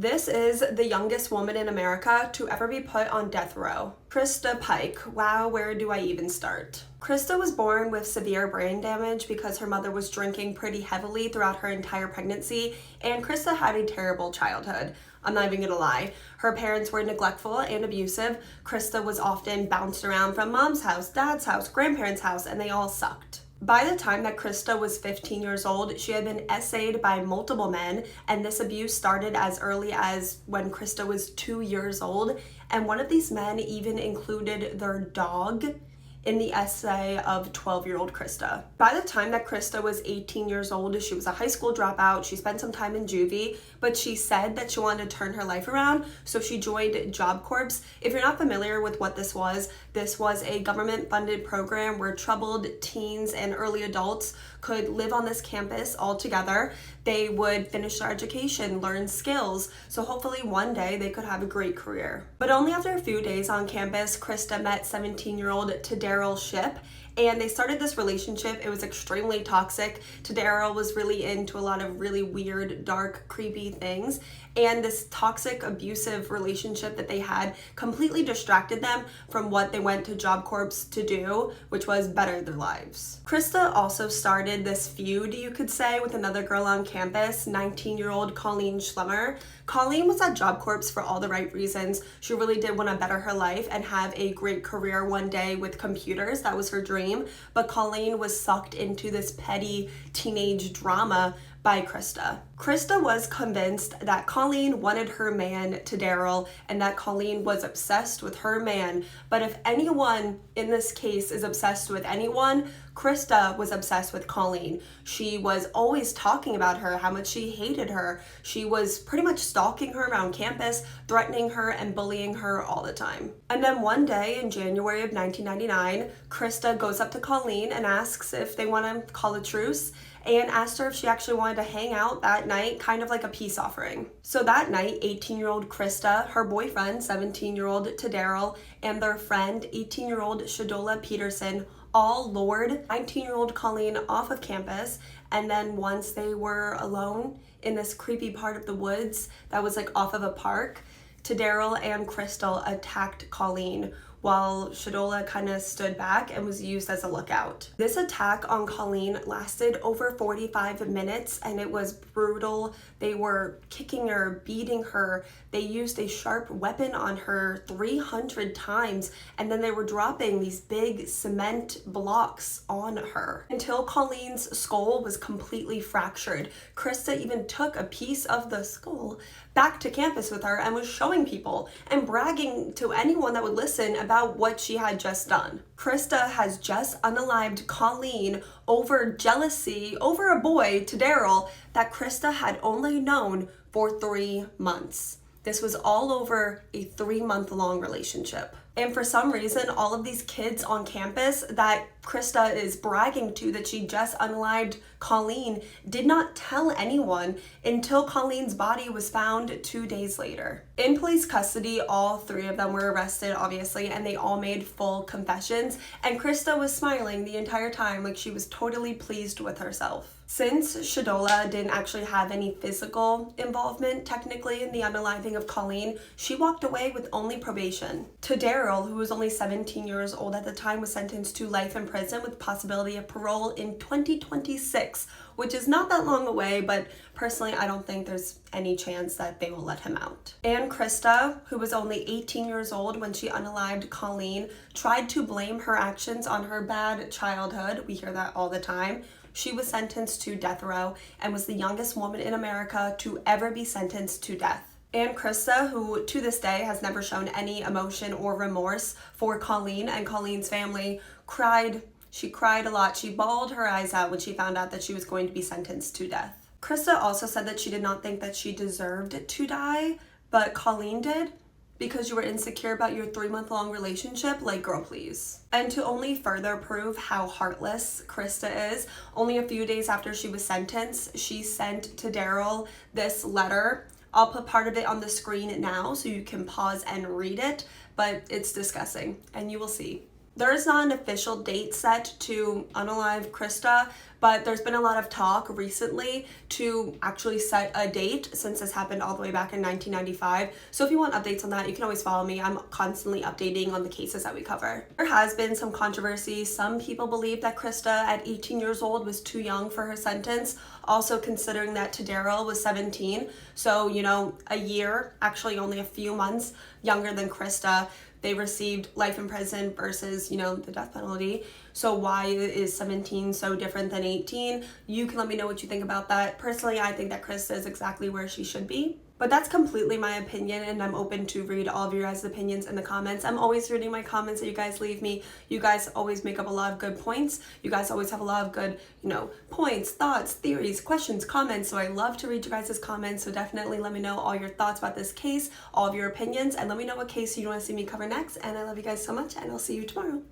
This is the youngest woman in America to ever be put on death row. Krista Pike. Wow, where do I even start? Krista was born with severe brain damage because her mother was drinking pretty heavily throughout her entire pregnancy, and Krista had a terrible childhood. I'm not even gonna lie. Her parents were neglectful and abusive. Krista was often bounced around from mom's house, dad's house, grandparents' house, and they all sucked. By the time that Krista was 15 years old, she had been essayed by multiple men, and this abuse started as early as when Krista was 2 years old, and one of these men even included their dog in the essay of 12-year-old Krista. By the time that Krista was 18 years old, she was a high school dropout. She spent some time in juvie, but she said that she wanted to turn her life around, so she joined Job Corps. If you're not familiar with what this was a government-funded program where troubled teens and early adults could live on this campus all together. They would finish their education, learn skills, so hopefully one day they could have a great career. But only after a few days on campus, Krista met 17-year-old Tadaryl Shipp, and they started this relationship. It was extremely toxic. Tadaryl was really into a lot of really weird, dark, creepy things, and this toxic, abusive relationship that they had completely distracted them from what they went to Job Corps to do, which was better their lives. Krista also started this feud, you could say, with another girl on campus, 19-year-old Colleen Schlemmer. Colleen was at Job Corps for all the right reasons. She really did want to better her life and have a great career one day with computers. That was her dream. But Colleen was sucked into this petty teenage drama by Krista. Krista was convinced that Colleen wanted her man, Tadaryl, and that Colleen was obsessed with her man. But if anyone in this case is obsessed with anyone, Krista was obsessed with Colleen. She was always talking about her, how much she hated her. She was pretty much stalking her around campus, threatening her and bullying her all the time. And then one day in January of 1999, Krista goes up to Colleen and asks if they want to call a truce, and asked her if she actually wanted to hang out that night, kind of like a peace offering. So that night, 18-year-old Krista, her boyfriend, 17-year-old Tadaryl, and their friend, 18-year-old Shadola Peterson, all lured 19-year-old Colleen off of campus, and then once they were alone in this creepy part of the woods that was like off of a park, Tadaryl and Crystal attacked Colleen while Shadola kind of stood back and was used as a lookout. This attack on Colleen lasted over 45 minutes and it was brutal. They were kicking her, beating her. They used a sharp weapon on her 300 times, and then they were dropping these big cement blocks on her until Colleen's skull was completely fractured. Krista even took a piece of the skull back to campus with her and was showing people and bragging to anyone that would listen about what she had just done. Krista has just unalived Colleen over jealousy over a boy, Tadaryl, that Krista had only known for 3 months. This was all over a 3-month-long relationship. And for some reason, all of these kids on campus that Krista is bragging to that she just unalived Colleen did not tell anyone until Colleen's body was found 2 days later. In police custody, all 3 of them were arrested, obviously, and they all made full confessions. And Krista was smiling the entire time, like she was totally pleased with herself. Since Shadola didn't actually have any physical involvement, technically, in the unaliving of Colleen, she walked away with only probation. Tadaryl, who was only 17 years old at the time, was sentenced to life in prison with possibility of parole in 2026, which is not that long away, but personally, I don't think there's any chance that they will let him out. And Krista, who was only 18 years old when she unalived Colleen, tried to blame her actions on her bad childhood. We hear that all the time. She was sentenced to death row and was the youngest woman in America to ever be sentenced to death. And Krista, who to this day has never shown any emotion or remorse for Colleen and Colleen's family, cried. She cried a lot. She bawled her eyes out when she found out that she was going to be sentenced to death. Krista also said that she did not think that she deserved to die, but Colleen did. Because you were insecure about your 3-month-long relationship, like, girl, please. And to only further prove how heartless Krista is, only a few days after she was sentenced, she sent Tadaryl this letter. I'll put part of it on the screen now so you can pause and read it, but it's disgusting, and you will see. There is not an official date set to unalive Krista, but there's been a lot of talk recently to actually set a date since this happened all the way back in 1995. So if you want updates on that, you can always follow me. I'm constantly updating on the cases that we cover. There has been some controversy. Some people believe that Krista at 18 years old was too young for her sentence, also considering that Tadaro was 17. So, you know, a year, actually only a few months younger than Krista. They received life in prison versus, you know, the death penalty. So why is 17 so different than 18? You can let me know what you think about that. Personally, I think that Krista is exactly where she should be. But that's completely my opinion, and I'm open to read all of your guys' opinions in the comments. I'm always reading my comments that you guys leave me. You guys always make up a lot of good points. You guys always have a lot of good, you know, points, thoughts, theories, questions, comments. So I love to read your guys' comments. So definitely let me know all your thoughts about this case, all of your opinions, and let me know what case you want to see me cover next. And I love you guys so much, and I'll see you tomorrow.